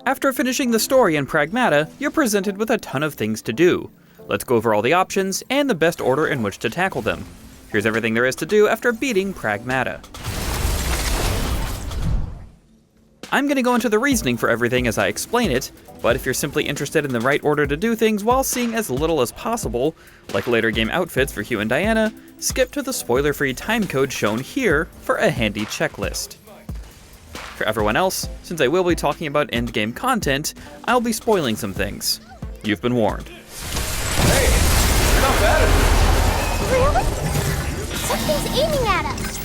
After finishing the story in Pragmata, you're presented with a ton of things to do. Let's go over all the options and the best order in which to tackle them. Here's everything there is to do after beating Pragmata. I'm going to go into the reasoning for everything as I explain it, but if you're simply interested in the right order to do things while seeing as little as possible, like later game outfits for Hugh and Diana, skip to the spoiler-free timecode shown here for a handy checklist. For everyone else, since I will be talking about endgame content, I'll be spoiling some things. You've been warned. Hey, you're not bad at Really? Something's aiming at us.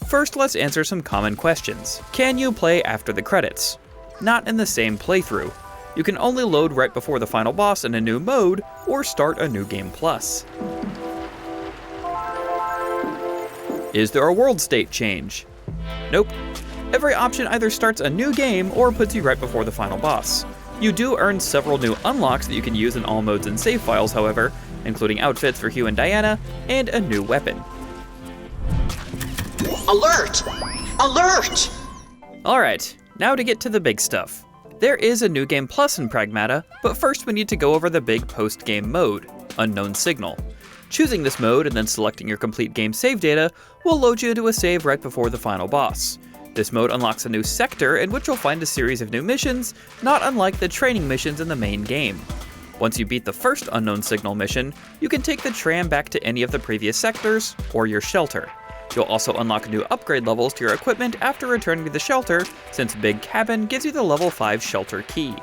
First, let's answer some common questions. Can you play after the credits? Not in the same playthrough. You can only load right before the final boss in a new mode, or start a new game plus. Is there a world state change? Nope. Every option either starts a new game or puts you right before the final boss. You do earn several new unlocks that you can use in all modes and save files, however, including outfits for Hugh and Diana, and a new weapon. Alert! Alert! Alright, now to get to the big stuff. There is a new game plus in Pragmata, but first we need to go over the big post-game mode, Unknown Signal. Choosing this mode and then selecting your complete game save data will load you to a save right before the final boss. This mode unlocks a new sector in which you'll find a series of new missions, not unlike the training missions in the main game. Once you beat the first Unknown Signal mission, you can take the tram back to any of the previous sectors, or your shelter. You'll also unlock new upgrade levels to your equipment after returning to the shelter, since Big Cabin gives you the level 5 shelter key.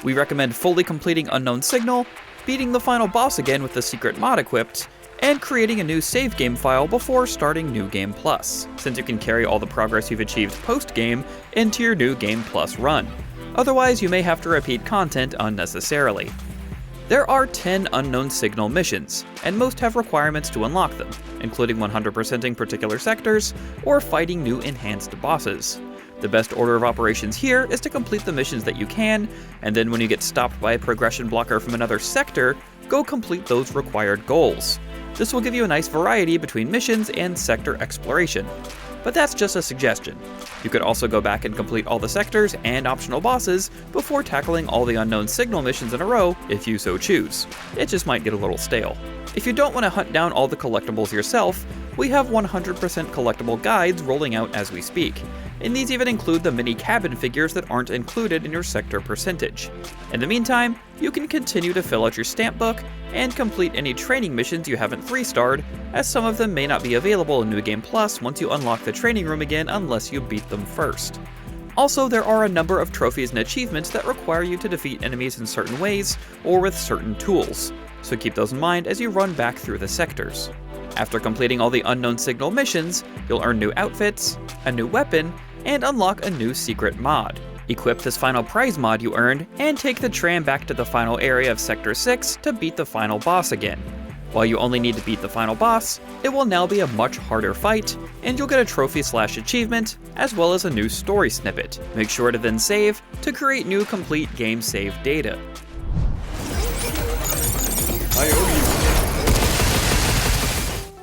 We recommend fully completing Unknown Signal, beating the final boss again with the secret mod equipped, and creating a new save game file before starting New Game Plus, since you can carry all the progress you've achieved post-game into your New Game Plus run. Otherwise, you may have to repeat content unnecessarily. There are 10 Unknown Signal missions, and most have requirements to unlock them, including 100%ing particular sectors or fighting new enhanced bosses. The best order of operations here is to complete the missions that you can, and then when you get stopped by a progression blocker from another sector, go complete those required goals. This will give you a nice variety between missions and sector exploration. But that's just a suggestion. You could also go back and complete all the sectors and optional bosses before tackling all the Unknown Signal missions in a row if you so choose. It just might get a little stale. If you don't want to hunt down all the collectibles yourself, we have 100% collectible guides rolling out as we speak, and these even include the mini cabin figures that aren't included in your sector percentage. In the meantime, you can continue to fill out your stamp book and complete any training missions you haven't 3-starred, as some of them may not be available in New Game Plus once you unlock the training room again unless you beat them first. Also, there are a number of trophies and achievements that require you to defeat enemies in certain ways or with certain tools, so keep those in mind as you run back through the sectors. After completing all the Unknown Signal missions, you'll earn new outfits, a new weapon, and unlock a new secret mod. Equip this final prize mod you earned, and take the tram back to the final area of Sector 6 to beat the final boss again. While you only need to beat the final boss, it will now be a much harder fight, and you'll get a trophy/achievement, as well as a new story snippet. Make sure to then save to create new complete game save data. I owe you.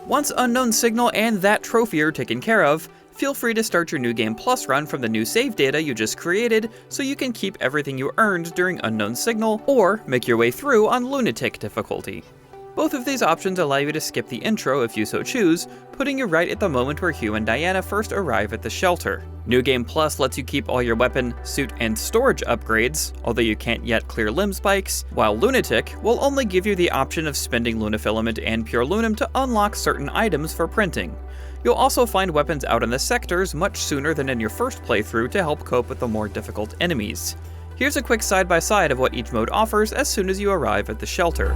Once Unknown Signal and that trophy are taken care of, feel free to start your New Game Plus run from the new save data you just created so you can keep everything you earned during Unknown Signal, or make your way through on Lunatic difficulty. Both of these options allow you to skip the intro if you so choose, putting you right at the moment where Hugh and Diana first arrive at the shelter. New Game Plus lets you keep all your weapon, suit, and storage upgrades, although you can't yet clear limb spikes, while Lunatic will only give you the option of spending Lunafilament and Pure Lunum to unlock certain items for printing. You'll also find weapons out in the sectors much sooner than in your first playthrough to help cope with the more difficult enemies. Here's a quick side-by-side of what each mode offers as soon as you arrive at the shelter.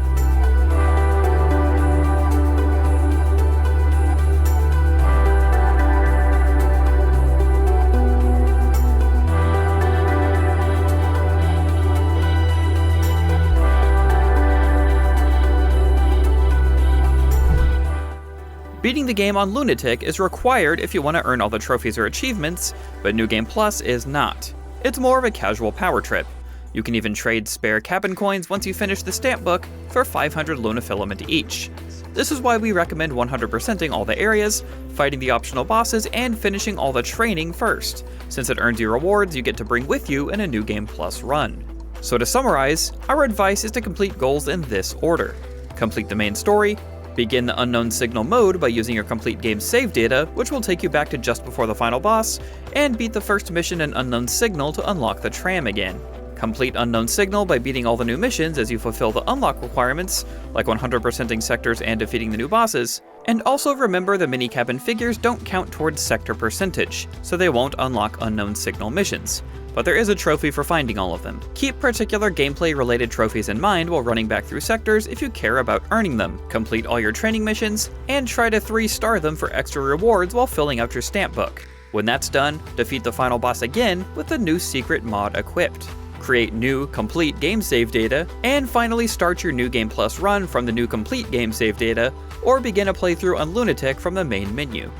Beating the game on Lunatic is required if you want to earn all the trophies or achievements, but New Game Plus is not. It's more of a casual power trip. You can even trade spare cabin coins once you finish the stamp book for 500 Lunafilament each. This is why we recommend 100%ing all the areas, fighting the optional bosses, and finishing all the training first, since it earns you rewards you get to bring with you in a New Game Plus run. So to summarize, our advice is to complete goals in this order. Complete the main story, begin the Unknown Signal mode by using your complete game save data, which will take you back to just before the final boss, and beat the first mission in Unknown Signal to unlock the tram again. Complete Unknown Signal by beating all the new missions as you fulfill the unlock requirements, like 100%ing sectors and defeating the new bosses. And also remember the mini cabin figures don't count towards sector percentage, so they won't unlock Unknown Signal missions. But there is a trophy for finding all of them. Keep particular gameplay-related trophies in mind while running back through sectors if you care about earning them. Complete all your training missions, and try to 3-star them for extra rewards while filling out your stamp book. When that's done, defeat the final boss again with the new secret mod equipped. Create new, complete game save data, and finally start your New Game Plus run from the new complete game save data, or begin a playthrough on Lunatic from the main menu.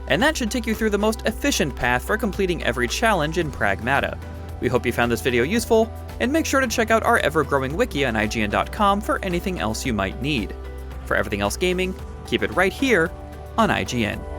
And that should take you through the most efficient path for completing every challenge in Pragmata. We hope you found this video useful, and make sure to check out our ever-growing wiki on IGN.com for anything else you might need. For everything else gaming, keep it right here on IGN.